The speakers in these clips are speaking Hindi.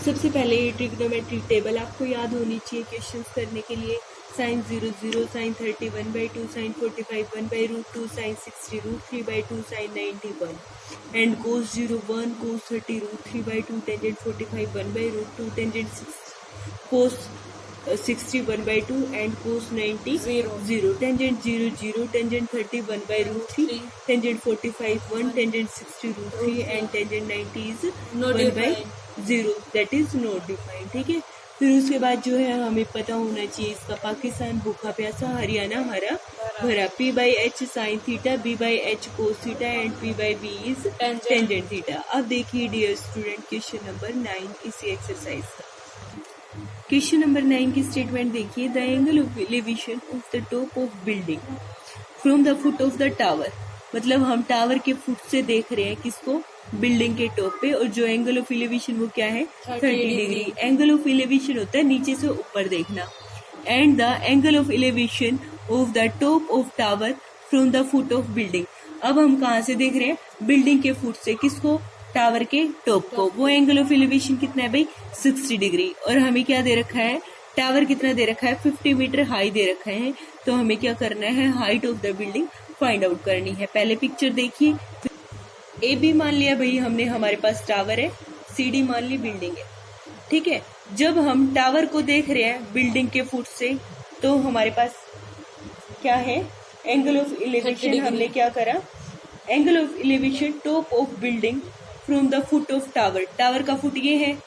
सबसे पहले ये ट्रिग्नोमेट्रिक टेबल आपको याद होनी चाहिए क्वेश्चंस करने के लिए। Sine 0 0, sine 30 1/2, sine 45 1/√2, sine 60 √3/2, sine 90 1, and cos 0 1, cos 30 √3/2, tangent 45 1/√2, tangent cos 60 1/2, and cos 90 0, tangent 0 0, tangent 30 1/√3, tangent 45 1, tangent 60 √3, and tangent 90 is 1/0, that is not defined. ठीक है, फिर उसके बाद जो है हमें पता होना चाहिए इसका पाकिस्तान भूखा प्यासा, हरियाणा हरा भरा, P/H sine theta, B/H cos theta, and P/B is tangent theta. अब देखिए डियर स्टूडेंट क्वेश्चन नंबर 9 इसी एक्सरसाइज का। क्वेश्चन नंबर 9 की स्टेटमेंट देखिए। The angle of elevation of the top of building from the foot of the tower, मतलब हम टावर के फुट से देख रहे हैं किसको, बिल्डिंग के टॉप पे, और जो एंगल ऑफ एलिवेशन वो क्या है 30 डिग्री। एंगल ऑफ एलिवेशन होता है नीचे से ऊपर देखना। And the angle of elevation of the top of tower from the foot of building. अब हम कहाँ से देख रहे हैं, बिल्डिंग के फुट से, किसको, टावर के टॉप को। वो एंगल ऑफ एलिवेशन कितना है भाई 60 डिग्री, और हमें क्या दे रखा है, टावर कितना दे रखा है 50 मीटर हाई दे रखा है। तो हमें क्या करना है, height of the building find out करनी है। पहले पिक्चर देखिए, ए बी मान लिया भाई हमने, हमारे पास टावर है, सी डी मान ली बिल्डिंग है। ठीक है, जब हम टावर को देख रहे हैं बिल्डिंग के फुट से, तो हमारे पास क्या है, एंगल ऑफ एलिवेशन हमने क्या करा, angle of elevation top of building from the foot of tower. Tower का फुट ये है,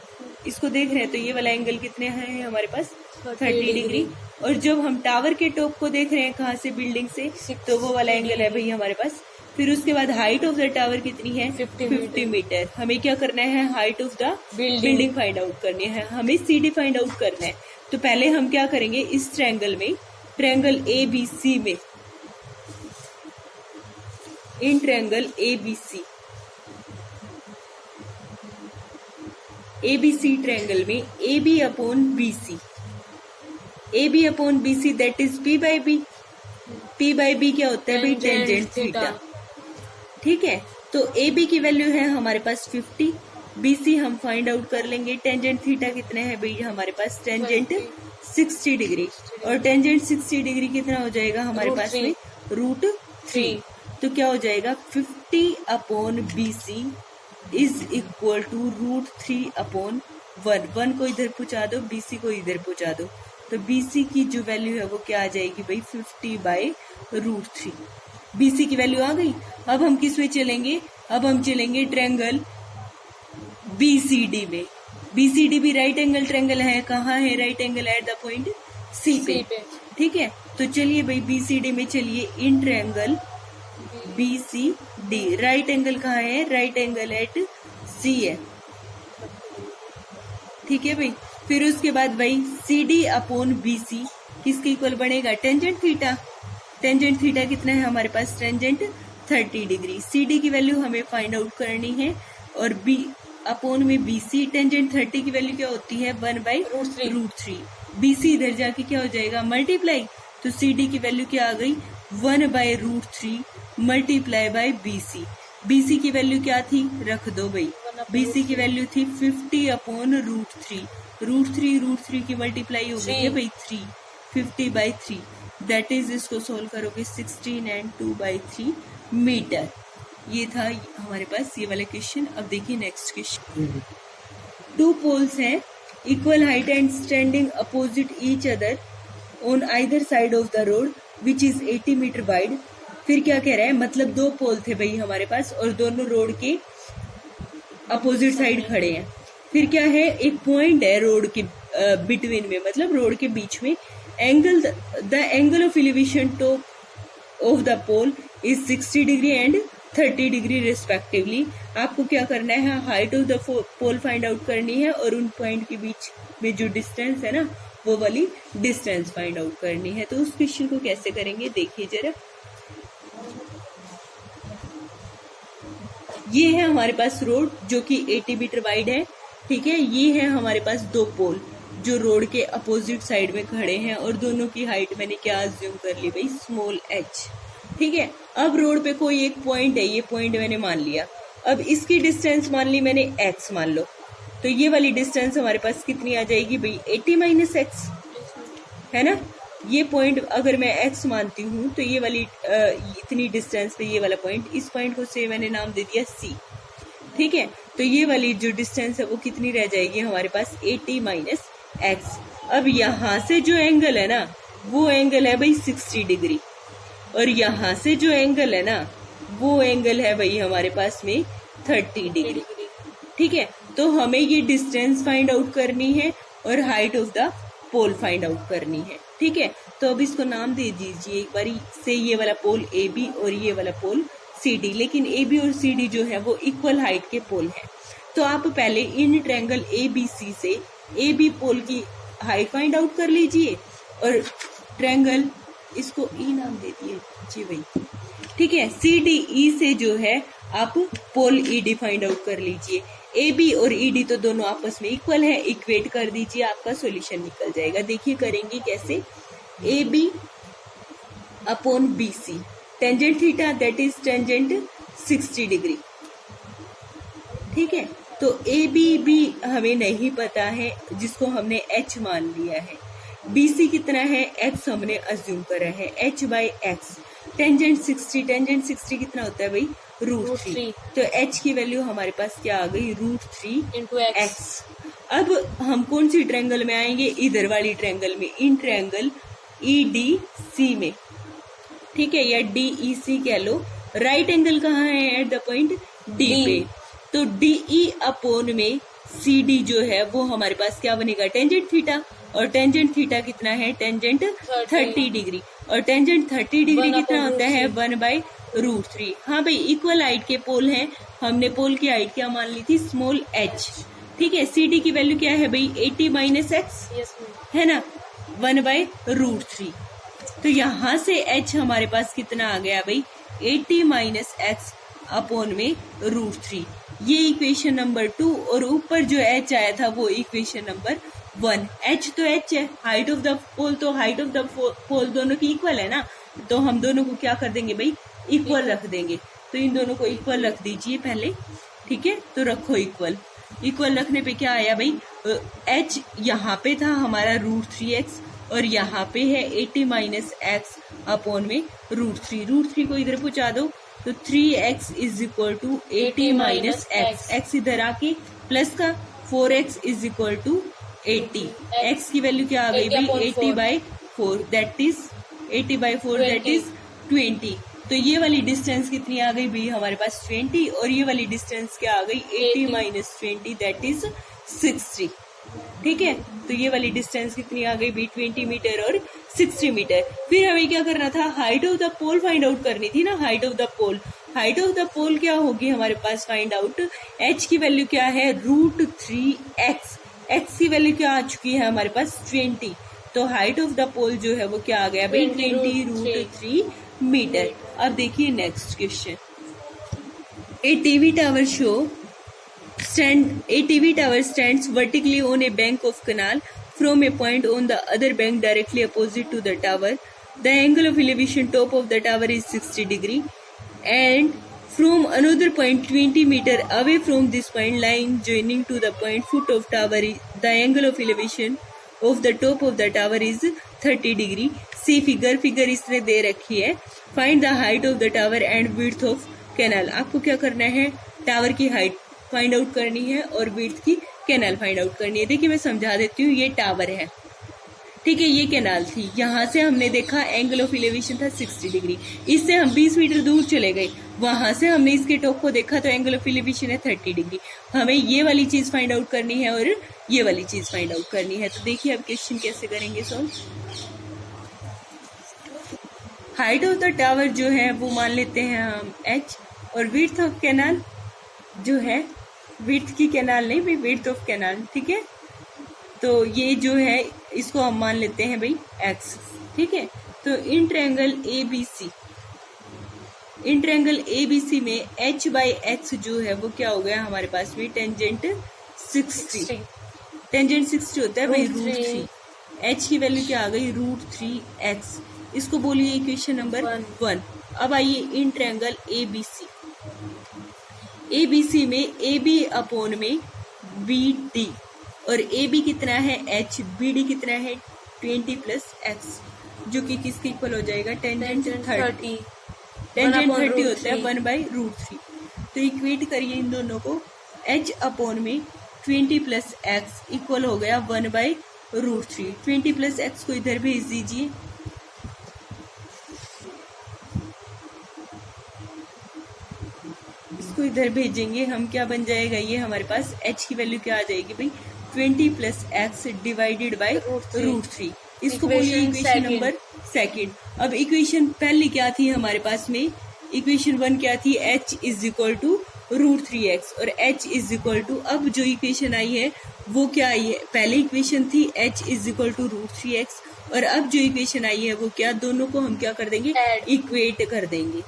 इसको देख रहे हैं, तो ये वाला एंगल कितने है हमारे पास 30 डिग्री। और जब हम टावर के टॉप को देख रहे हैं कहाँ से, बिल्डिंग से, तो वो वाला एंगल है भाई हमारे पास। फिर उसके बाद हाइट ऑफ द टावर कितनी है 50 मीटर। हमें क्या करना है, height of the building find out करनी है, हमें CD फाइंड आउट करना है। तो पहले हम क्या करेंगे, इस ट्रायंगल में, ट्रायंगल ABC में, इन ट्रायंगल ABC ट्रायंगल में AB upon BC that is P/B। P/B क्या होता है भाई, टेंजेंट थीटा। ठीक है, तो AB की वैल्यू है हमारे पास 50, BC हम फाइंड आउट कर लेंगे। टेंजेंट थीटा कितने हैं भाई हमारे पास, टेंजेंट 60 डिग्री, और टेंजेंट 60 डिग्री कितना हो जाएगा हमारे पास में √3। तो क्या हो जाएगा, 50 upon BC is equal to √3 upon 1 को इधर पहुंचा दो, BC को इधर पहुंचा दो, तो BC की जो वैल्यू है वो क्या आ जाएगी भाई 50/√3। BC की वैल्यू आ गई। अब हम किस में चलेंगे, अब हम चलेंगे ट्रायंगल BCD में। BCD भी राइट एंगल ट्रायंगल है, कहाँ है right angle, at the point C पे। ठीक है, तो चलिए भाई BCD में चलिए, in triangle BCD right angle कहाँ है, राइट एंगल एट C है। ठीक है भाई, फिर उसके बाद भाई CD अपॉन BC किसके इक्वल बनेगा, टेंजेंट थीटा। टेंजेंट थीटा कितना है हमारे पास, टेंजेंट 30 डिग्री। CD की वैल्यू हमें फाइंड आउट करनी है, और B अपॉन में BC, टेंजेंट 30 की वैल्यू क्या होती है 1/√3। BC इधर जाके क्या हो जाएगा, मल्टीप्लाई, तो CD की वैल्यू क्या आ गई 1/√3 मल्टीप्लाई बाय BC। BC की वैल्यू क्या थी, रख दो भाई, BC की वैल्यू थी 50 अपॉन √3। √3 की मल्टीप्लाई हो गई है भाई 3, 50/3, दैट इज, इसको सोल्व करोगे 16 एंड 2/3 मीटर। ये था हमारे पास ये वाला क्वेश्चन। अब देखिए नेक्स्ट क्वेश्चन। 2 पोल्स हैं equal height and standing opposite each other on either side of the road which is 80 metre wide. फिर क्या कह रहा है, मतलब 2 पोल थे भाई हमारे पास, और दोनों रोड के अपोजिट साइड खड़े हैं। फिर क्या है, एक पॉइंट है रोड के बिटवीन में, मतलब रोड के बीच में। The angle of elevation top of the pole is 60 degree and 30 degree respectively. आपको क्या करना है, height of the pole find out करनी है, और उन पॉइंट के बीच में जो डिस्टेंस है ना, वो वाली डिस्टेंस फाइंड आउट करनी है। तो उस क्वेश्चन को कैसे करेंगे देखिए जरा। ये है हमारे पास रोड जो कि 80 मीटर वाइड है। ठीक है, ये है हमारे पास 2 पोल जो रोड के अपोजिट साइड में खड़े हैं, और दोनों की हाइट मैंने क्या अज्यूम कर ली भाई, स्मॉल h। ठीक है, अब रोड पे कोई एक पॉइंट है, ये पॉइंट मैंने मान लिया। अब इसकी डिस्टेंस मान ली मैंने x मान लो। तो ये वाली डिस्टेंस हमारे पास कितनी आ जाएगी भाई 80 माइनस एक्स, है ना। ये पॉइंट अगर मैं x मानती हूँ तो ये वाली इतनी डिस्टेंस पे ये वाला पॉइंट, इस पॉइंट को से मैंने नाम दे दिया c, ठीक है। तो ये वाली जो डिस्टेंस है वो कितनी रह जाएगी हमारे पास 80 माइनस एक्स। अब यहाँ से जो एंगल है ना वो एंगल है भाई 60 डिग्री, और यहाँ से जो एंगल है ना वो एंगल है भाई हमारे पास में 30 डिग्री, ठीक है। तो हमें ये डिस्टेंस फाइंड आउट करनी है और height of the pole find out करनी है, ठीक है। तो अब इसको नाम दे दीजिए एक बारी से, ये वाला पोल ए बी और ये वाला पोल सी डी। लेकिन ए बी और सी डी जो है वो इक्वल हाइट के पोल हैं। तो आप पहले इन ट्रायंगल ए बी सी से ए बी पोल की हाइट फाइंड आउट कर लीजिए, और ट्रायंगल इसको ई नाम दे दिए जी भाई, ठीक है। सी डी ई से जो है आप पोल ई डी फाइंड आउट कर लीजिए। ए बी और ई डी तो दोनों आपस में इक्वल है, इक्वेट कर दीजिए, आपका सॉल्यूशन निकल जाएगा। देखिए करेंगे कैसे, A B upon B C, tangent theta that is tangent 60 degree, ठीक है। तो ए बी भी हमें नहीं पता है जिसको हमने एच मान लिया है। बी सी कितना है, एक्स हमने अज्यूम करा है, H by x. Tangent 60, tangent 60 कितना होता है भाई √3। तो एच की वैल्यू हमारे पास क्या आ गई √3 इंटू एक्स। अब हम कौन सी ट्रायंगल में आएंगे, इधर वाली ट्रायंगल में, in triangle E D C में, ठीक है, या डी ई सी कह लो। राइट एंगल कहाँ है, एट द पॉइंट डी पे। तो डी ई अपॉन में सी डी जो है वो हमारे पास क्या बनेगा, टेंजेंट थीटा। और टेंजेंट थीटा कितना है, टेंजेंट 30 डिग्री, और टेंजेंट 30 डिग्री कितना होता है 1/√3। हाँ भाई इक्वल हाइट के पोल हैं, हमने पोल की हाइट क्या मान ली थी, स्मॉल एच, ठीक है। सी डी की वैल्यू क्या है भाई 80 माइनस एक्स, है ना, 1/√3। तो यहाँ से h हमारे पास कितना आ गया भाई 80 माइनस एक्स अपॉन में √3। ये इक्वेशन नंबर 2, और ऊपर जो h आया था वो इक्वेशन नंबर 1। h तो h है, हाइट ऑफ द पोल तो हाइट ऑफ द पोल दोनों की इक्वल है ना, तो हम दोनों को क्या कर देंगे भाई इक्वल रख देंगे। तो इन दोनों को इक्वल रख दीजिए पहले, ठीक है। तो रखो इक्वल, इक्वल रखने पे क्या आया भाई, h यहाँ पे था हमारा √3x, और यहाँ पे है 80 माइनस एक्स अपॉन में √3। √3 को इधर पहुंचा दो तो 3x is equal to 80 minus x, x इधर आके प्लस का 4x is equal to 80। x की वैल्यू क्या आ गई भाई 80/4, दैट इज 80/4 दैट इज 20। तो ये वाली डिस्टेंस कितनी आ गई भाई हमारे पास 20, और ये वाली डिस्टेंस क्या आ गई 80 माइनस 20 दैट इज 60, ठीक है। तो ये वाली डिस्टेंस कितनी आ गई भाई 20 मीटर और 60 मीटर। फिर हमें क्या करना था, height of the pole find out करनी थी ना। Height of the pole, height of the pole क्या होगी हमारे पास फाइंड आउट, h की वैल्यू क्या है √3x, x की वैल्यू क्या आ चुकी है हमारे पास 20। तो हाइट ऑफ द पोल जो है वो क्या आ गया भाई 20 √3 मीटर। अब देखिए next question, A TV tower show A TV tower stands vertically on a bank of canal from a point on the other bank directly opposite to the tower. The angle of elevation top of the tower is 60 degree, and from another point 20 meter away from this point line joining to the point foot of tower, the angle of elevation of the top of the tower is 30 degree. See figure, figure इसने दे रखी है। Find the height of the tower and width of canal. आपको क्या करना है, टावर की हाइट फाइंड आउट करनी है और विड्थ की कैनाल फाइंड आउट करनी है। देखिए मैं समझा देती हूँ, ये टावर है, ठीक है, ये कैनाल थी, यहाँ से हमने देखा एंगल ऑफ इलेवेशन था 60 डिग्री, इससे हम 20 मीटर दूर चले गए, वहां से हमने इसके टॉप को देखा तो एंगल ऑफ इलेवेशन है 30 डिग्री। हमें ये वाली चीज फाइंड आउट करनी है और ये वाली चीज फाइंड आउट करनी है। तो देखिए अब क्वेश्चन कैसे करेंगे solve. Height of the tower जो है वो मान लेते हैं हम h, और विड्थ ऑफ कैनाल जो है, विड्थ की कैनाल नहीं भाई, विड्थ ऑफ कैनाल, ठीक है। तो ये जो है इसको हम मान लेते हैं भाई x, ठीक है। तो in triangle ABC, in triangle ABC में h/x जो है वो क्या हो गया हमारे पास में टेंजेंट 60, टेंजेंट 60 होता है भाई √3, h की वैल्यू क्या आ गई √3x, इसको बोलिए इक्वेशन नंबर 1। अब आइए इन ट्रायंगल ABC, ABC में AB अपॉन में बी डी, और ए बी कितना है एच, बी डी कितना है 20 प्लस एक्स, जो कि किसके इक्वल हो जाएगा टेंजेंट 30। टेंजेंट 30 होता है 1/√3। तो इक्वेट करिए इन दोनों को, h अपॉन में 20 प्लस एक्स इक्वल हो गया 1/√3। 20 प्लस एक्स को इधर भेज दीजिए, इसको इधर भेजेंगे हम, क्या बन जाएगा ये हमारे पास h की वैल्यू क्या आ जाएगी भाई 20 प्लस एक्स डिवाइडेड बाई √3। इसको बोलिए इक्वेशन नंबर सेकंड। अब इक्वेशन पहली क्या थी हमारे पास में, इक्वेशन 1 क्या थी, h is equal to √3x और h इज इक्वल टू, अब जो इक्वेशन आई है वो क्या आई है, पहले इक्वेशन थी h is equal to √3x और अब जो इक्वेशन आई है वो क्या, दोनों को हम क्या कर देंगे इक्वेट कर देंगे,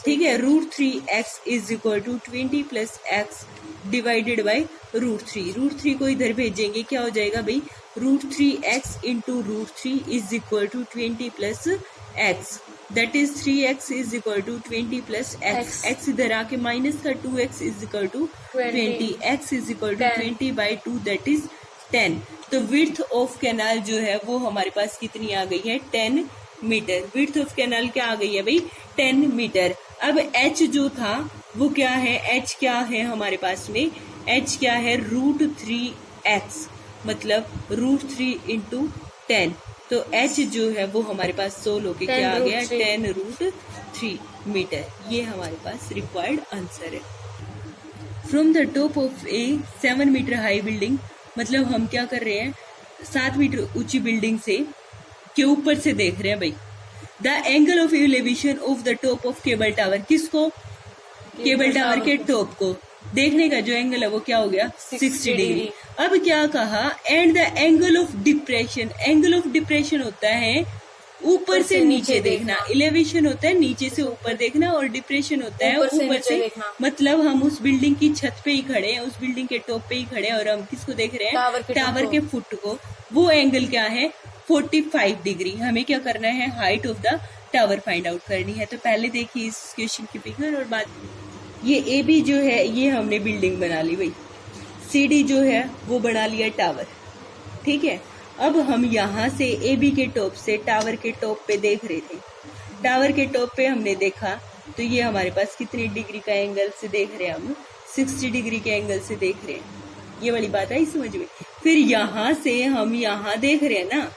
ठीक है। √3x is equal to 20 plus x divided by √3। √3 को इधर भेजेंगे, क्या हो जाएगा भाई √3x into √3 is equal to 20 plus x, that is 3x is equal to 20 plus x, x इधर आके माइनस का 2x is equal to 20, x is equal to 20/2 that is 10। तो विड्थ ऑफ कैनाल जो है वो हमारे पास कितनी आ गई है 10 मीटर। विड्थ ऑफ कैनाल क्या आ गई है भाई 10 मीटर। अब h जो था वो क्या है, h क्या है हमारे पास में, h क्या है √3x, मतलब √3 इंटू 10, तो h जो है वो हमारे पास 16 के क्या आ गया 10√3 मीटर। ये हमारे पास रिक्वायर्ड आंसर है। From the top of a 7 metre high building, मतलब हम क्या कर रहे हैं 7 मीटर ऊंची बिल्डिंग से के ऊपर से देख रहे हैं भाई, the angle of elevation of the top of cable tower, किसको, केबल टावर के टॉप को देखने का जो एंगल है वो क्या हो गया 60 डिग्री। अब क्या कहा, and the angle of depression, angle of depression होता है ऊपर से नीचे देखना, एलिवेशन होता है नीचे से ऊपर देखना और डिप्रेशन होता है ऊपर से, मतलब हम उस बिल्डिंग की छत पे ही खड़े हैं, उस बिल्डिंग के टॉप पे ही खड़े हैं और हम किसको देख रहे हैं टावर के फुट को, वो एंगल क्या है 45 डिग्री। हमें क्या करना है height of the tower find out करनी है। तो पहले देखिए इस क्वेश्चन की फिगर और बाद, ये ए बी जो है ये हमने बिल्डिंग बना ली भाई, सी डी जो है वो बना लिया टावर, ठीक है। अब हम यहाँ से ए बी के टॉप से टावर के टॉप पे देख रहे थे, टावर के टॉप पे हमने देखा तो ये हमारे पास कितने डिग्री का एंगल से देख रहे हैं हम 60 डिग्री के एंगल से देख रहे हैं, ये वाली बात आई समझ में। फिर यहाँ से हम यहाँ देख रहे हैं ना,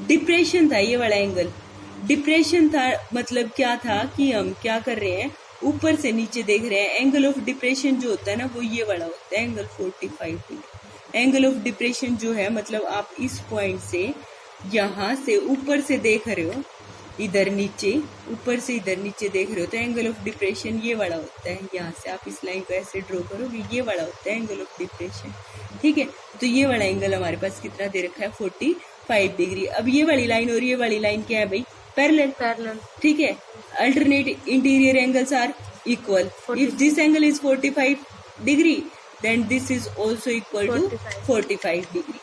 डिप्रेशन था ये वाला एंगल, डिप्रेशन था मतलब क्या था कि हम क्या कर रहे हैं ऊपर से नीचे देख रहे हैं, एंगल ऑफ डिप्रेशन जो होता है ना वो ये वाला होता है angle 45 degree. Angle of depression जो है मतलब आप इस पॉइंट से यहाँ से ऊपर से देख रहे हो इधर नीचे, ऊपर से इधर नीचे देख रहे हो तो एंगल ऑफ डिप्रेशन ये वाला होता है। यहाँ से आप इस लाइन को ऐसे ड्रॉ करोगे ये वाला होता है एंगल ऑफ डिप्रेशन, ठीक है। तो ये वाला एंगल हमारे पास कितना दे रखा है 45 डिग्री। अब ये वाली लाइन और ये वाली लाइन क्या है भाई पैरेलल, ठीक है। Alternate interior angles are equal, if this angle is 45 degree then this is also equal to 45 degree,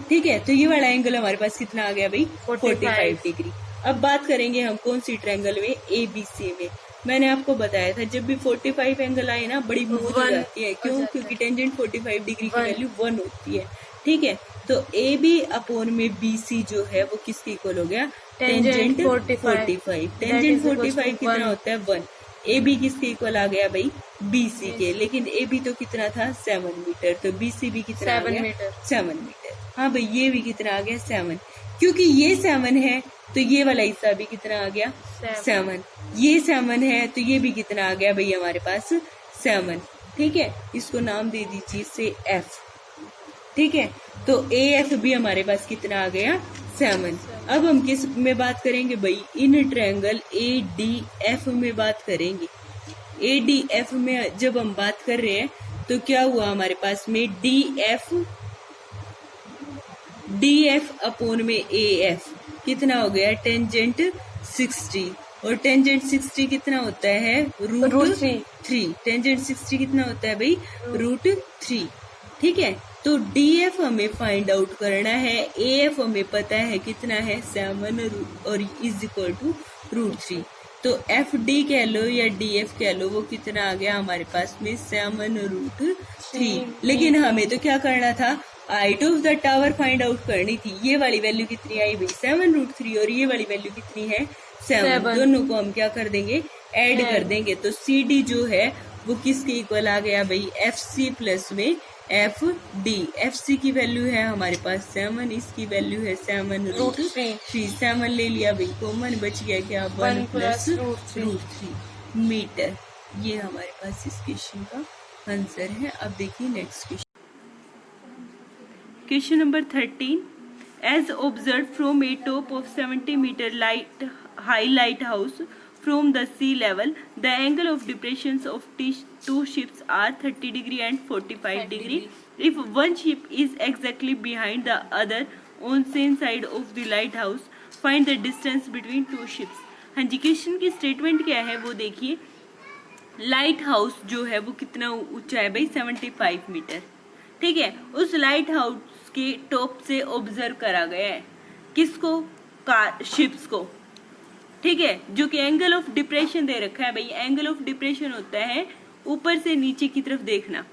ठीक है। तो ये वाला एंगल हमारे पास कितना आ गया भाई 45 डिग्री। अब बात करेंगे हम कौन सी ट्रायंगल में, ए बी सी में। मैंने आपको बताया था जब भी 45 एंगल आए ना बड़ी मौज हो जाती है, क्यों, क्योंकि टेंजेंट 45 डिग्री की वैल्यू 1 होती है, ठीक है। तो ए बी अपॉन में बी सी जो है वो किसके इक्वल हो गया टेंजेंट 45। टेंजेंट 45 कितना होता है 1। ए बी किसके इक्वल आ गया भाई बी सी के, लेकिन ए बी तो कितना था 7 मीटर, तो बी सी भी कितना आ गया 7 मीटर। हाँ भाई ये भी कितना आ गया 7, क्योंकि ये 7 है तो ये वाला हिस्सा भी कितना आ गया 7, ये 7 है तो ये भी कितना आ गया भाई हमारे पास 7, ठीक है। इसको नाम दे दीजिए से एफ, ठीक है। तो ए एफ भी हमारे पास कितना आ गया 7। अब हम किस में बात करेंगे भाई, इन ट्रायंगल ए डी एफ में बात करेंगे। ए डी एफ में जब हम बात कर रहे हैं तो क्या हुआ हमारे पास में डी एफ अपॉन में ए एफ कितना हो गया टेंजेंट 60, और टेंजेंट 60 कितना होता है √3। टेंजेंट 60 कितना होता है भाई √3, ठीक है। तो डी एफ हमें फाइंड आउट करना है, ए एफ हमें पता है कितना है 7 और इज इक्वल टू √3। तो एफ डी कह लो या डी एफ कह लो, वो कितना आ गया हमारे पास में 7√3। लेकिन हमें तो क्या करना था, height of the tower find out करनी थी। ये वाली वैल्यू कितनी आई भाई 7√3 और ये वाली वैल्यू कितनी है 7। दोनों को हम क्या कर देंगे, ऐड कर देंगे। तो सी डी जो है वो किसके इक्वल आ गया भाई, एफ सी प्लस में एफ डी। एफ सी की वैल्यू है हमारे पास 7, इसकी वैल्यू है 7√3। 7 ले लिया भाई कॉमन, बच गया क्या 1 प्लस √3 मीटर। ये हमारे पास इस क्वेश्चन का आंसर है। अब देखिए next question, question number 13। As observe from a top of 70 metre light high lighthouse from the sea level, the angle of depressions of two ships are 30 degree and 45 degree. If one ship is exactly behind the other on same side of the lighthouse, find the distance between two ships. हाँ जी, क्वेश्चन की स्टेटमेंट क्या है वो देखिए। लाइट हाउस जो है वो कितना ऊंचा है भाई 75 मीटर। ठीक है, उस लाइट हाउस के टॉप से ऑब्जर्व करा गया है किसको, शिप्स को। ठीक है, जो कि एंगल ऑफ डिप्रेशन दे रखा है भाई। एंगल ऑफ डिप्रेशन होता है ऊपर से नीचे की तरफ देखना।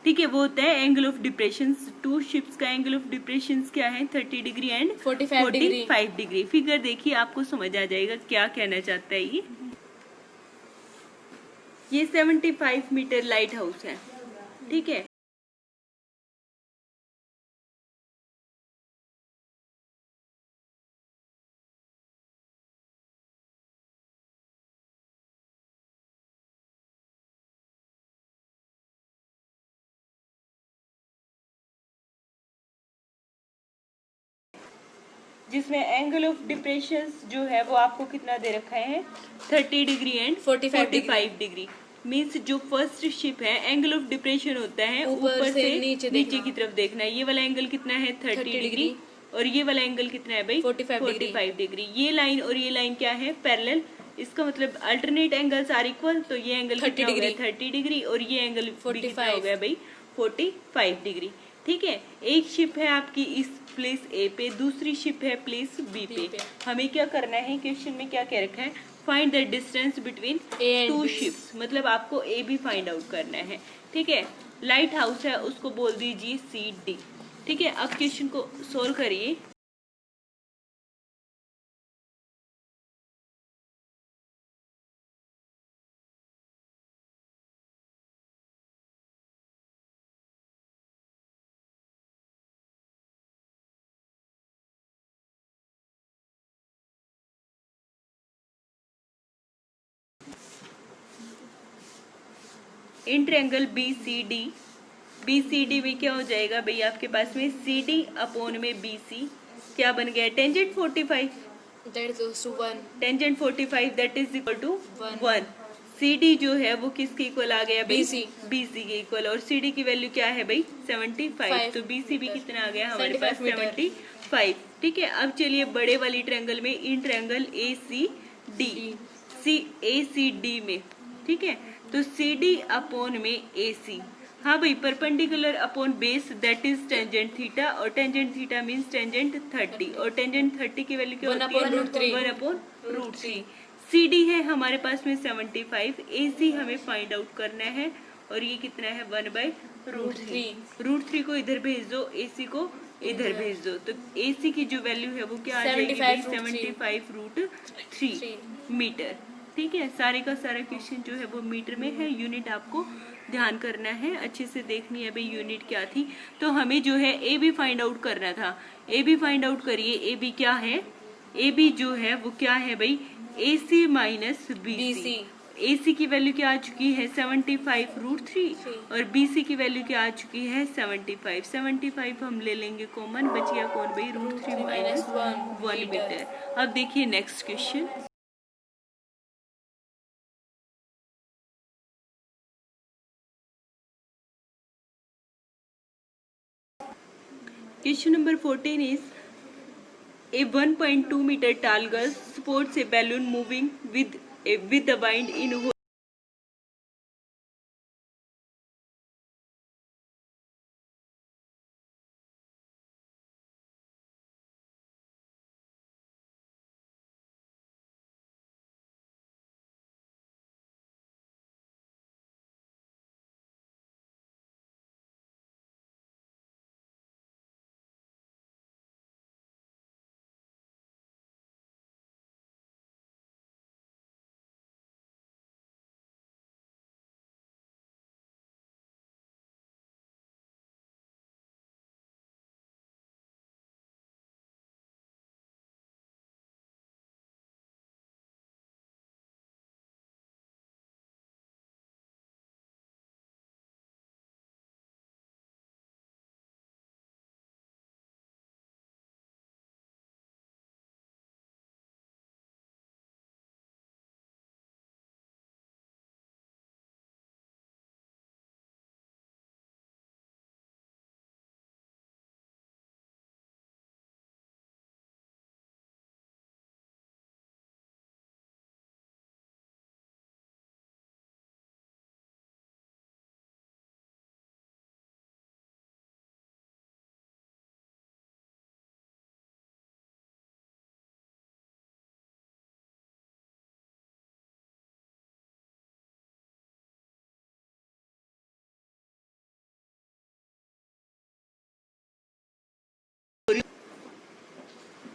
ठीक है, वो होता है angle of depression. Two ships का एंगल ऑफ डिप्रेशन क्या है 30 डिग्री एंड 45 डिग्री। फिगर देखिए आपको समझ आ जाएगा क्या कहना चाहता है ये 75 मीटर लाइट हाउस है। ठीक है, जिसमें एंगल ऑफ डिप्रेशन जो है वो आपको कितना दे रखा है 30 डिग्री एंड 45 डिग्री। मीन्स जो फर्स्ट शिप है एंगल ऑफ डिप्रेशन होता है ऊपर से नीचे की तरफ देखना है। ये वाला एंगल कितना है 30 डिग्री और ये वाला एंगल कितना है भाई 45 डिग्री। ये लाइन और ये लाइन क्या है पैरेलल, इसका मतलब अल्टरनेट एंगल्स आर इक्वल। तो ये एंगल कितना हो गया 30 डिग्री और ये एंगल 45 हो गया भाई 45 डिग्री। ठीक है, एक शिप है आपकी इस प्लेस ए पे, दूसरी शिप है प्लेस बी पे। हमें क्या करना है, क्वेश्चन में क्या कह रखा है, find the distance between two ships, मतलब आपको ए बी फाइंड आउट करना है। ठीक है, लाइट हाउस है उसको बोल दीजिए सी डी। ठीक है, अब क्वेश्चन को सोल्व करिए। इन ट्रायंगल BCD में क्या हो जाएगा भाई आपके पास में CD अपॉन में BC क्या बन गया tangent 45 tangent 45 that is equal to 1। CD जो है वो किसके इक्वल आ गया भाई BC के इक्वल, और CD की वैल्यू क्या है भाई 75। तो BC भी कितना आ गया हमारे पास 75। ठीक है, अब चलिए बड़े वाली ट्रायंगल में इन ट्रायंगल ACD में। ठीक है, तो CD अपॉन में AC, हाँ भाई perpendicular upon base that is tangent theta, और टेंजेंट थीटा मीन्स टेंजेंट 30, और टेंजेंट 30 की वैल्यू क्या होती है 1/√3। CD है हमारे पास में 75, AC हमें फाइंड आउट करना है और ये कितना है 1/√3। √3 को इधर भेज दो, AC को इधर भेज दो, तो AC की जो वैल्यू है वो क्या आ जाएगी 75√3 मीटर। ठीक है, सारे का सारा क्वेश्चन जो है वो मीटर में है। यूनिट आपको ध्यान करना है, अच्छे से देखनी है भाई यूनिट क्या थी। तो हमें जो है ए बी फाइंड आउट करना था। ए बी फाइंड आउट करिए, ए बी क्या है, ए बी जो है वो क्या है भाई AC माइनस BC। AC की वैल्यू क्या आ चुकी है 75√3 और BC की वैल्यू क्या आ चुकी है 75 हम ले लेंगे कॉमन, बच गया कौन भाई √3 माइनस 1 मीटर। अब देखिए next question, question number 14 is a 1.2 meter tall girl sports a balloon moving with the wind in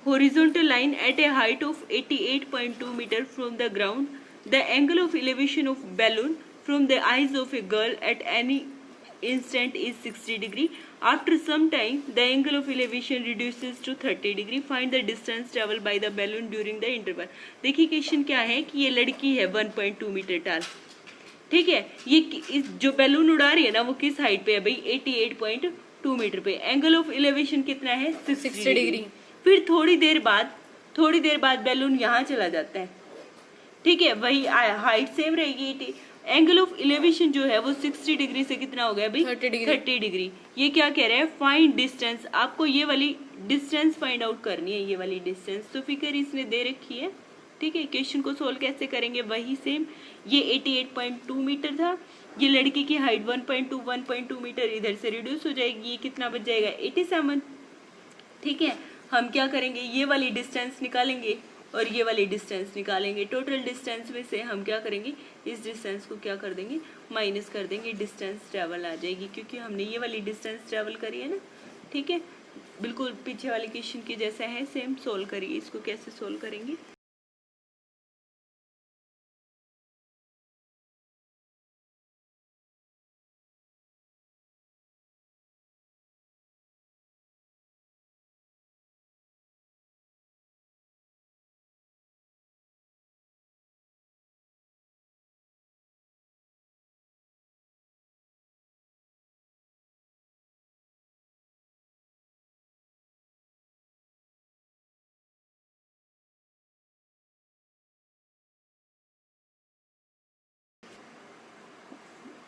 horizontal line at a height of 88.2 meter from the ground. The angle of elevation of balloon from the eyes of a girl at any instant is 60 degree. After some time, the angle of elevation reduces to 30 degree. Find the distance traveled by the balloon during the interval. देखिए क्वेश्चन क्या है कि ये लड़की है 1.2 मीटर टाल, ठीक है, ये इस जो बैलून उड़ा रही है ना वो किस हाइट पे है भाई 88.2 मीटर पे। एंगल ऑफ एलिवेशन कितना है 60 डिग्री। फिर थोड़ी देर बाद बैलून यहाँ चला जाता है, ठीक है, वही हाइट सेम रहेगी। एंगल ऑफ एलिवेशन जो है वो 60 डिग्री से कितना हो गया भाई 30 डिग्री। ये क्या कह रहे हैं, फाइंड डिस्टेंस। आपको ये वाली डिस्टेंस फाइंड आउट करनी है, ये वाली डिस्टेंस। तो फिगर इसने दे रखी है, ठीक है। क्वेश्चन को सोल्व कैसे करेंगे, वही सेम। ये 88.2 मीटर था, ये लड़की की हाइट 1.2 मीटर इधर से रिड्यूस हो जाएगी, ये कितना बच जाएगा 87, ठीक है। हम क्या करेंगे, ये वाली डिस्टेंस निकालेंगे और ये वाली डिस्टेंस निकालेंगे। टोटल डिस्टेंस में से हम क्या करेंगे, इस डिस्टेंस को क्या कर देंगे, माइनस कर देंगे, डिस्टेंस ट्रेवल आ जाएगी, क्योंकि हमने ये वाली डिस्टेंस ट्रेवल करी है ना, ठीक है। बिल्कुल पीछे वाले क्वेश्चन के जैसा है, सेम सोल्व करिए। इसको कैसे सोल्व करेंगे,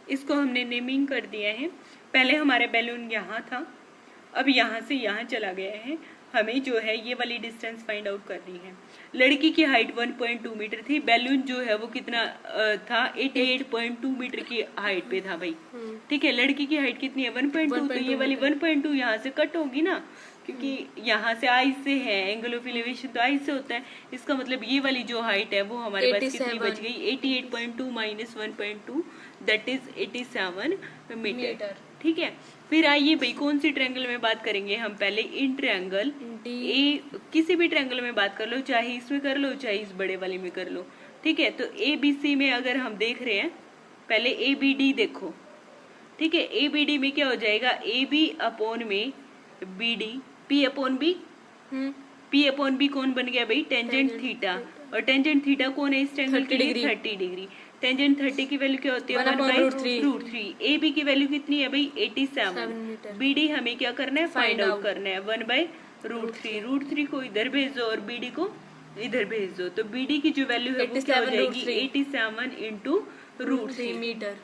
इसको हमने नेमिंग कर दिया है। पहले हमारा बैलून यहाँ था, अब यहाँ से यहाँ चला गया है। हमें जो है ये वाली डिस्टेंस फाइंड आउट करनी है। लड़की की हाइट 1.2 मीटर थी, बैलून जो है वो कितना था 88.2 मीटर की हाइट पे था भाई, ठीक है। लड़की की हाइट कितनी है 1.2, तो ये वाली 1.2 यहाँ से कट होगी ना, क्योंकि यहाँ से आई से है, एंगल ऑफ एलिवेशन तो आई से होता है। इसका मतलब ये वाली जो हाइट है वो हमारे पास कितनी बच गई 88.2 माइनस 1.2 दैट इज 87 मीटर, ठीक है। फिर आइए भाई कौन सी ट्रायंगल में बात करेंगे हम, पहले इन ट्रायंगल ए, किसी भी ट्रायंगल में बात कर लो, चाहे इसमें कर लो चाहे इस बड़े वाले में कर लो, ठीक है। तो ए बी सी में अगर हम देख रहे हैं, पहले ए बी डी देखो, ठीक है। ए बी डी में क्या हो जाएगा, ए बी अपॉन में B D, P upon B, P upon B कौन बन गया भाई टेंजेंट थीटा, और टेंजेंट थीटा कौन है इस ट्रायंगल के लिए 30 डिग्री। टेंजेंट 30 की वैल्यू क्या होती है 1/√3। ए बी की वैल्यू कितनी है भाई 87, बी डी हमें क्या करना है फाइंड आउट करना है 1/√3। √3 को इधर भेज दो और बी डी को इधर भेज दो, तो बी डी की जो वैल्यू है वो क्या हो जाएगी 87 इंटू √3 मीटर।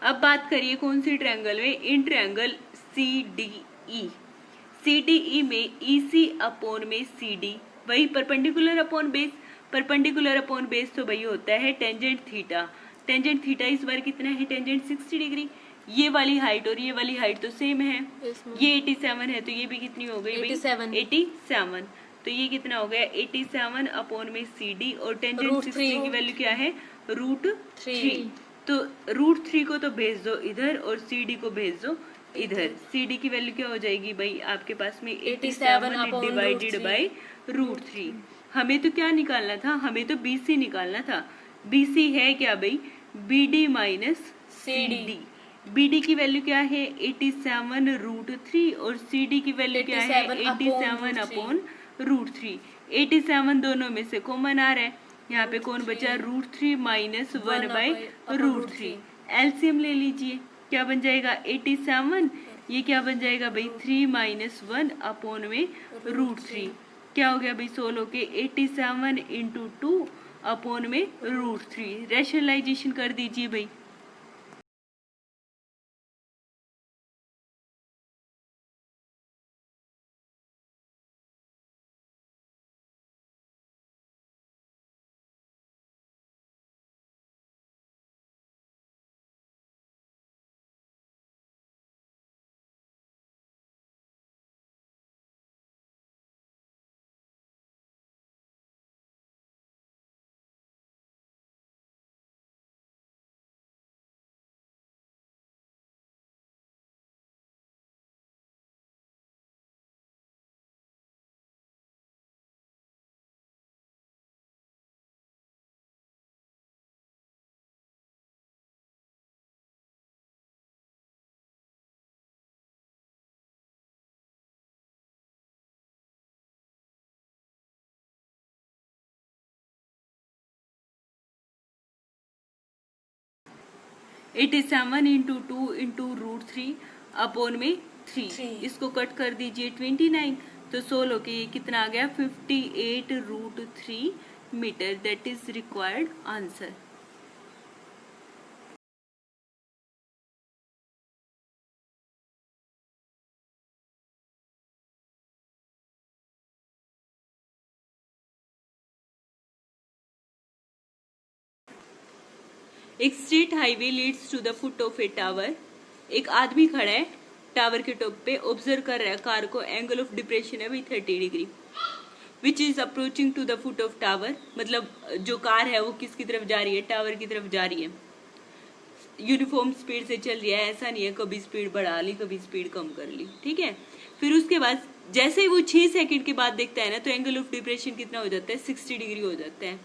अब बात करिए कौन सी ट्रायंगल में, in triangle C D E. C D E में ई सी अपॉन में सी डी, वही perpendicular upon base, perpendicular upon base तो वही होता है टेंजेंट थीटा। टेंजेंट थीटा इस बार कितना है टेंजेंट 60 डिग्री। ये वाली हाइट और ये वाली हाइट तो सेम है, ये 87 है तो ये भी कितनी हो गई 87, तो ये कितना हो गया 87 अपॉन में सी डी, और टेंजेंट 60 की वैल्यू क्या है √3। तो √3 को तो भेज दो इधर और सी डी को भेज दो इधर। सी डी की वैल्यू क्या हो जाएगी भाई आपके पास में 87 डिवाइडेड बाई √3। हमें तो क्या निकालना था, हमें तो BC निकालना था। BC है क्या भाई BD माइनस CD। BD की वैल्यू क्या है 87 √3 और CD की वैल्यू क्या है 87 अपॉन √3। 87 दोनों में से कॉमन आ रहा है, यहाँ पे कौन बचा √3 माइनस 1/√3। एलसीएम ले लीजिए, क्या बन जाएगा 87, ये क्या बन जाएगा भाई 3 माइनस 1 अपॉन में √3। क्या हो गया भाई सोल्व होके 87 इंटू 2 अपॉन में √3। रैशनलाइजेशन कर दीजिए भाई। 87 इंटू 2 इंटू √3 अपॉन में 3। इसको कट कर दीजिए 29, तो सोल्व होके ये कितना आ गया 58√3 metre. That is required answer. एक straight highway leads to the foot of a tower. एक आदमी खड़ा है टावर के टॉप पे, ऑब्जर्व कर रहा है कार को। एंगल ऑफ डिप्रेशन है भाई 30 degree, which is approaching to the foot of tower. मतलब जो कार है वो किसकी तरफ जा रही है, टावर की तरफ जा रही है। यूनिफॉर्म स्पीड से चल रही है, ऐसा नहीं है कभी स्पीड बढ़ा ली कभी स्पीड कम कर ली, ठीक है। फिर उसके बाद जैसे ही वो 6 सेकंड के बाद देखता है ना, तो एंगल ऑफ डिप्रेशन कितना हो जाता है 60 डिग्री हो जाता है।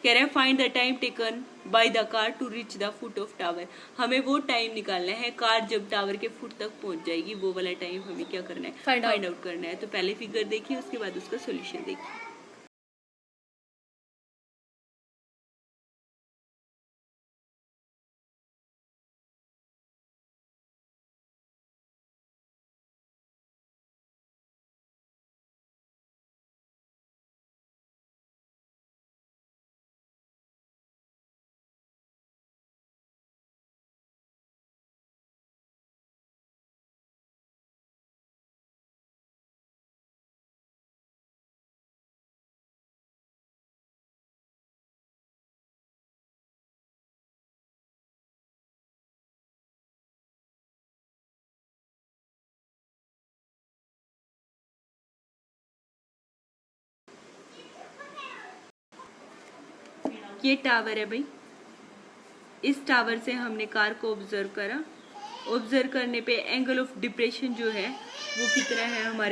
कह रहा है find the time taken by the car to reach the foot of tower. हमें वो टाइम निकालना है कार जब टावर के फुट तक पहुंच जाएगी, वो वाला टाइम हमें क्या करना है, फाइंड आउट करना है। तो पहले फिगर देखिए, उसके बाद उसका सोल्यूशन देखिए। ये टावर है भाई, इस टावर से हमने कार को ऑब्जर्व करा। ऑब्जर्व करने पे एंगल ऑफ डिप्रेशन जो है वो कितना है हमारे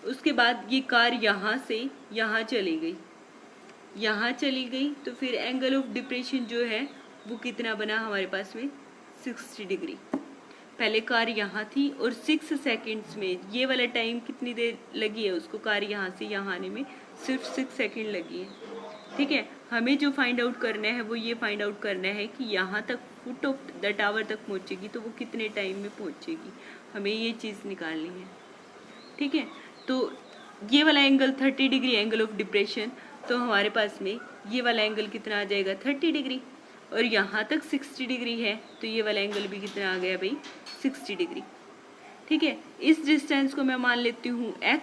उसके बाद ये कार यहाँ से यहाँ चली गई, यहाँ चली गई, तो फिर एंगल ऑफ डिप्रेशन जो है वो कितना बना हमारे पास में 60 डिग्री। पहले कार यहाँ थी और 6 सेकंड्स में, ये वाला टाइम कितनी देर लगी है उसको, कार यहाँ से यहाँ आने में सिर्फ 6 सेकंड लगी है, ठीक है। हमें जो फाइंड आउट करना है वो ये फाइंड आउट करना है कि यहाँ तक फुट ऑफ द टावर तक पहुँचेगी तो वो कितने टाइम में पहुँचेगी, हमें ये चीज़ निकालनी है, ठीक है। तो ये वाला angle 30 degree angle of depression, तो हमारे पास में ये वाला एंगल कितना आ जाएगा 30 डिग्री, और यहाँ तक 60 डिग्री है, तो ये वाला एंगल भी कितना आ गया भाई 60 डिग्री, ठीक है। इस डिस्टेंस को मैं मान लेती हूँ x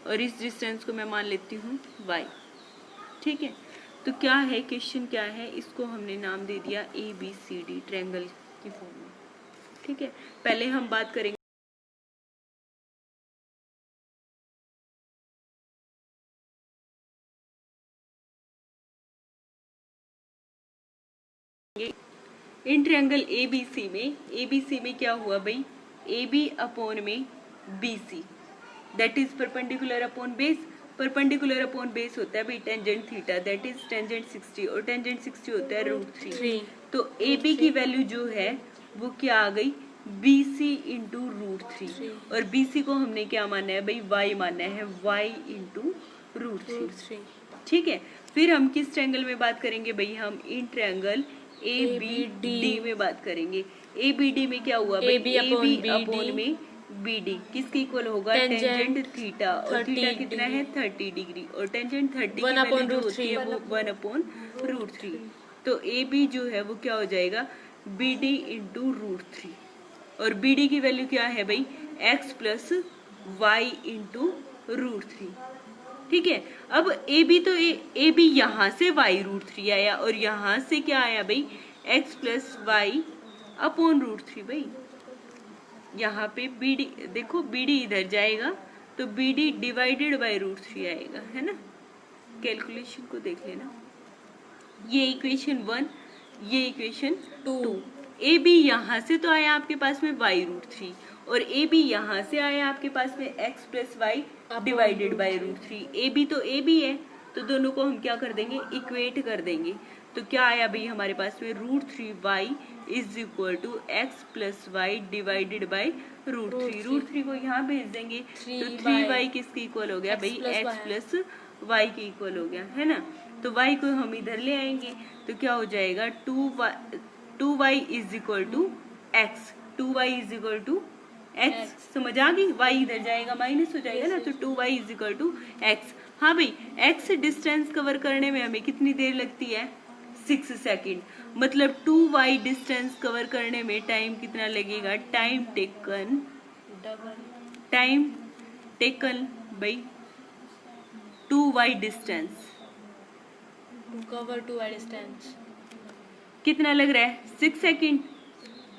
और इस डिस्टेंस को मैं मान लेती हूँ y, ठीक है। तो क्या है क्वेश्चन, क्या है, इसको हमने नाम दे दिया ABCD ट्रायंगल की फॉर्म में, ठीक है। पहले हम बात करेंगे इन ट्रायंगल ABC में क्या हुआ भाई, AB अपॉन में BC that is perpendicular upon base. Perpendicular upon base होता है भाई tangent theta, that is tangent 60, और टेंजेंट 60 होता है √3। तो AB की वैल्यू जो है वो क्या आ गई BC इंटू √3, और BC को हमने क्या माना है भाई y माना है, y इंटू √3, ठीक है। फिर हम किस ट्रायंगल में बात करेंगे भाई, हम इन ट्रायंगल ABD में बात करेंगे। ABD में क्या हुआ भाई, AB अपॉन में BD किसके इक्वल होगा, टेंजेंट थीटा, और थीटा कितना है 30 डिग्री, और टेंजेंट 30 की वैल्यू जो होती है वो 1/√3, तो ए बी जो है वो क्या हो जाएगा, बी डी इंटू √3, और बी डी की वैल्यू क्या है भाई, x प्लस वाई इंटू √3। ठीक है, अब ए बी तो ए बी यहाँ से y√3 आया, और यहाँ से क्या आया भाई, x प्लस वाई अपॉन √3। भाई यहाँ पे बी डी देखो, बी डी इधर जाएगा तो बी डी डिवाइडेड बाई √3 आएगा, है ना। कैलकुलेशन को देख लेना, ये इक्वेशन 1, ये इक्वेशन 2। ए बी यहाँ से तो आया आपके पास में y√3, और ए बी यहाँ से आया आपके पास में x plus y divided by √3। A B तो ए बी है, तो दोनों को हम क्या कर देंगे, इक्वेट कर देंगे। तो क्या आया भाई हमारे पास में, √3y is equal to x plus y divided by √3। √3 को यहाँ भेज देंगे तो 3y किसके इक्वल हो गया भाई, x प्लस वाई के इक्वल हो गया, है ना। तो y को हम इधर ले आएंगे तो क्या हो जाएगा, 2y is equal to x, 2y is equal to x। समझ आ गई, y इधर जाएगा माइनस हो जाएगा ना, तो 2y is equal to x। हाँ भाई, x डिस्टेंस कवर करने में हमें कितनी देर लगती है, 6 सेकेंड। मतलब 2y डिस्टेंस कवर करने में टाइम कितना लगेगा, टाइम टेकन भाई 2y distance to cover 2y distance कितना लग रहा है, 6 सेकेंड,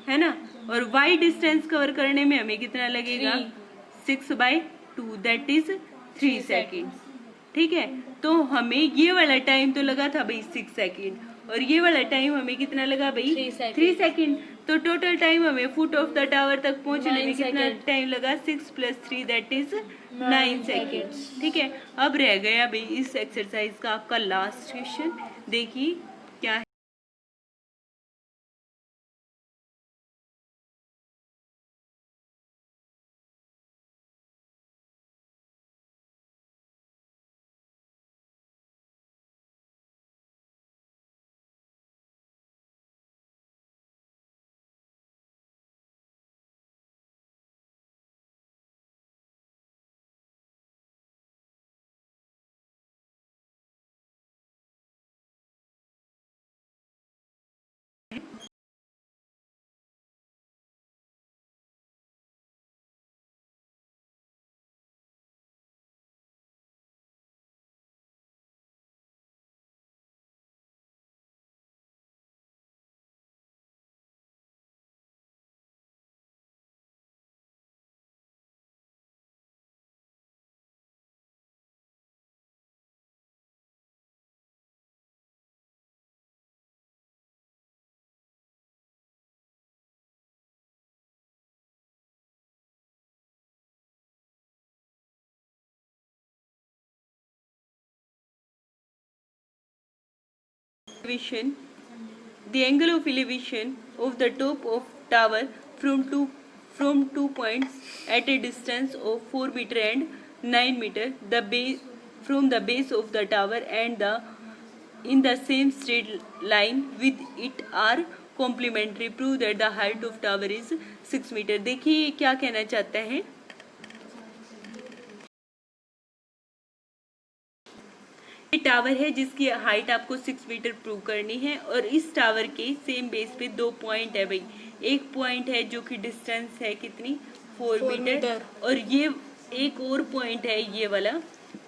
है ना। और y डिस्टेंस कवर करने में हमें कितना लगेगा, 6/2 दैट इज 3 सेकेंड। ठीक है, तो हमें ये वाला टाइम तो लगा था भाई 6 सेकेंड, और ये वाला टाइम हमें कितना लगा भाई, 3 सेकेंड। तो टोटल टाइम हमें फुट ऑफ द टावर तक पहुंचने में कितना टाइम लगा, 6 + 3 दैट इज 9 सेकेंड। ठीक है, अब रह गया भाई इस एक्सरसाइज का आपका लास्ट क्वेश्चन, देखिए क्या है। Elevation, the angle of elevation of the top of tower from two points at a distance of 4 meter and 9 meter, the base from the base of the tower and the in the same straight line with it are complementary. Prove that the height of tower is 6 meter. देखिए क्या कहना चाहता है, ये टावर है जिसकी हाइट आपको 6 मीटर प्रूव करनी है, और इस टावर के सेम बेस पे 2 पॉइंट है भाई। एक पॉइंट है जो कि डिस्टेंस है कितनी, 4 मीटर, और ये एक और पॉइंट है ये वाला,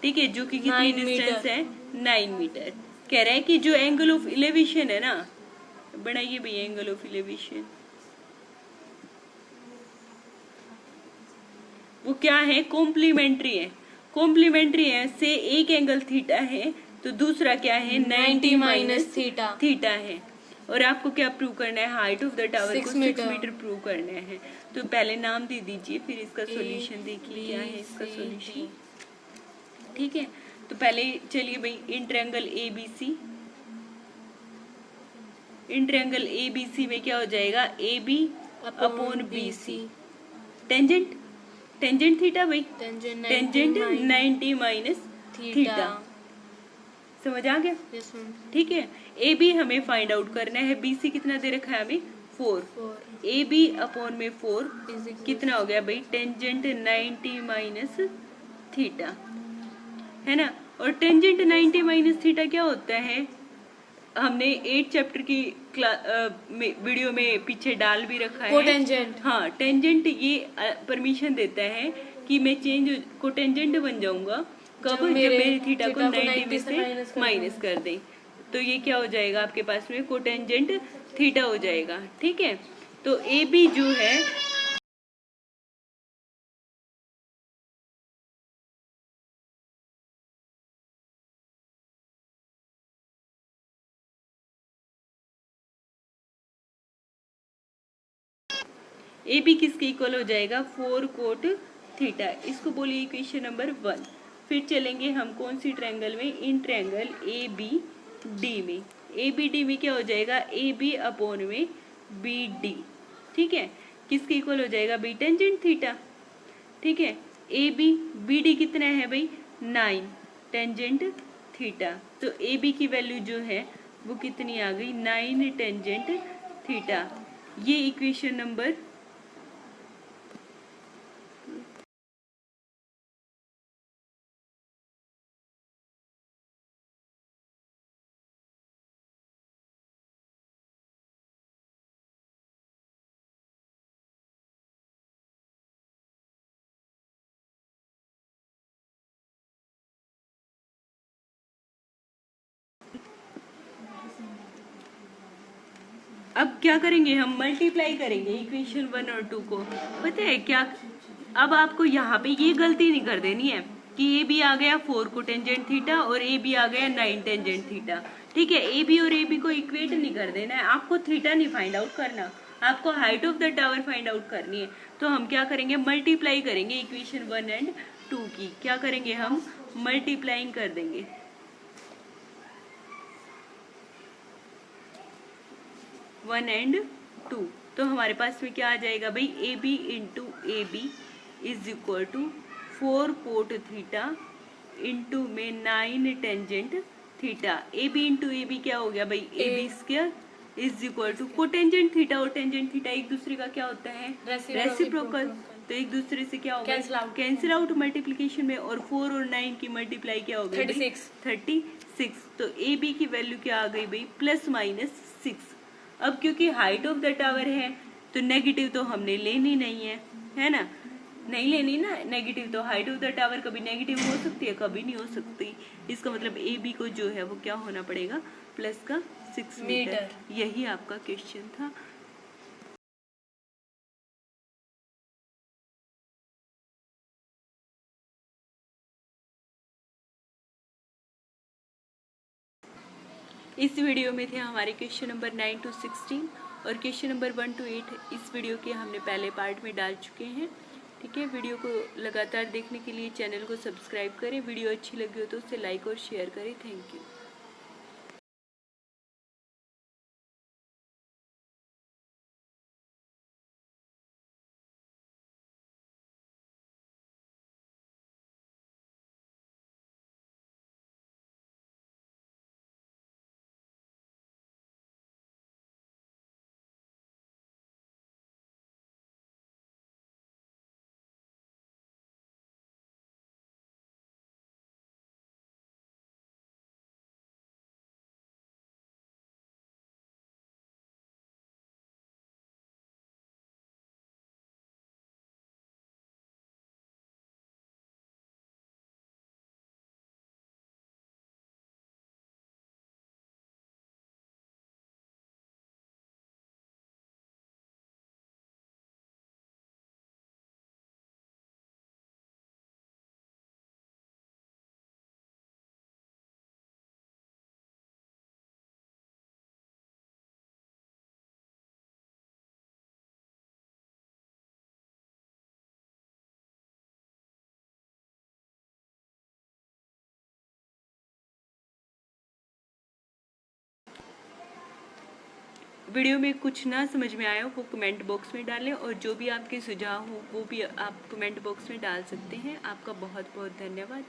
ठीक है, जो कि कितनी डिस्टेंस है, 9 मीटर। कह रहा है कि जो एंगल ऑफ इलेवेशन है ना, बनाइए भाई एंगल ऑफ इलेवेशन, वो क्या है, कॉम्प्लीमेंट्री है। कॉम्प्लीमेंट्री है से एक एंगल थीटा है तो दूसरा क्या है, 90 माइनस थीटा है। और आपको क्या प्रूव करना है, हाइट ऑफ द टावर को 6 मीटर प्रूव करना है। तो पहले नाम दे दीजिए, फिर इसका सॉल्यूशन देखिए क्या है इसका सॉल्यूशन। ठीक है, तो पहले चलिए भाई in triangle ABC, in triangle ABC में क्या हो जाएगा, AB upon BC, tangent tangent theta भाई, टेंजेंट 90 माइनस थीटा। समझ आ गया, ठीक है। ए बी हमें फाइंड आउट करना है, BC कितना दे रखा है हमें, 4। AB अपॉन में 4 कितना हो गया भाई, टेंजेंट 90 माइनस थीटा, है ना। और टेंजेंट 90 माइनस थीटा क्या होता है, हमने 8 चैप्टर की वीडियो में पीछे डाल भी रखा है। कोटेंजेंट, हाँ, टेंजेंट ये परमिशन देता है कि मैं चेंज कोटेंजेंट बन जाऊंगा कब, जब मेरे थीटा को 90 में से माइनस कर दें। तो ये क्या हो जाएगा आपके पास में, कोटेंजेंट थीटा हो जाएगा। ठीक है, तो ए बी जो है ए बी किसके इक्वल हो जाएगा, 4 कोट थीटा। इसको बोलिए इक्वेशन नंबर 1। फिर चलेंगे हम कौन सी ट्रायंगल में, in triangle A B D में। ए बी डी में क्या हो जाएगा, ए बी अपॉन में बी डी। ठीक है, किसके इक्वल हो जाएगा भाई, टेंजेंट थीटा। ठीक है, ए बी बी डी कितना है भाई, 9 टेंजेंट थीटा। तो ए बी की वैल्यू जो है वो कितनी आ गई, 9 टेंजेंट थीटा। ये इक्वेशन नंबर अब क्या करेंगे, हम मल्टीप्लाई करेंगे इक्वेशन 1 और 2 को। पता है क्या, अब आपको यहाँ पे ये गलती नहीं कर देनी है कि ए बी आ गया 4 को टेंजेंट थीटा और ए बी आ गया 9 टेंजेंट थीटा। ठीक है, ए बी और ए बी को इक्वेट नहीं कर देना है, आपको थीटा नहीं फाइंड आउट करना, आपको height of the tower find out करनी है। तो हम क्या करेंगे, मल्टीप्लाई करेंगे इक्वेशन 1 एंड 2 की। क्या करेंगे, हम मल्टीप्लाइंग कर देंगे। 1 एंड 2, तो हमारे पास में क्या आ जाएगा भाई, A B into A B is equal to 4 cot theta into में 9 tangent theta. A B into A B क्या हो गया भाई, A B square is equal to cotangent theta और टेंजेंट थीटा एक दूसरे का क्या होता है, रेसिप्रोकल। तो एक दूसरे से क्या होगा, कैंसिल आउट मल्टीप्लीकेशन में, और 4 और 9 की मल्टीप्लाई क्या हो गई, 36। तो ए बी की वैल्यू क्या आ गई भाई, +-6। अब क्योंकि हाइट ऑफ द टावर है तो नेगेटिव तो हमने लेनी नहीं है ना, नहीं लेनी ना नेगेटिव। तो हाइट ऑफ द टावर कभी नेगेटिव हो सकती है, कभी नहीं हो सकती। इसका मतलब ए बी को जो है वो क्या होना पड़ेगा, +6 मीटर। यही आपका क्वेश्चन था। इस वीडियो में थे हमारे क्वेश्चन नंबर 9 to 16 और क्वेश्चन नंबर 1 to 8 इस वीडियो के हमने पहले पार्ट में डाल चुके हैं। ठीक है, वीडियो को लगातार देखने के लिए चैनल को सब्सक्राइब करें। वीडियो अच्छी लगी हो तो उसे लाइक और शेयर करें। Thank you. वीडियो में कुछ ना समझ में आया वो कमेंट बॉक्स में डालें, और जो भी आपके सुझाव हो वो भी आप कमेंट बॉक्स में डाल सकते हैं। आपका बहुत बहुत धन्यवाद।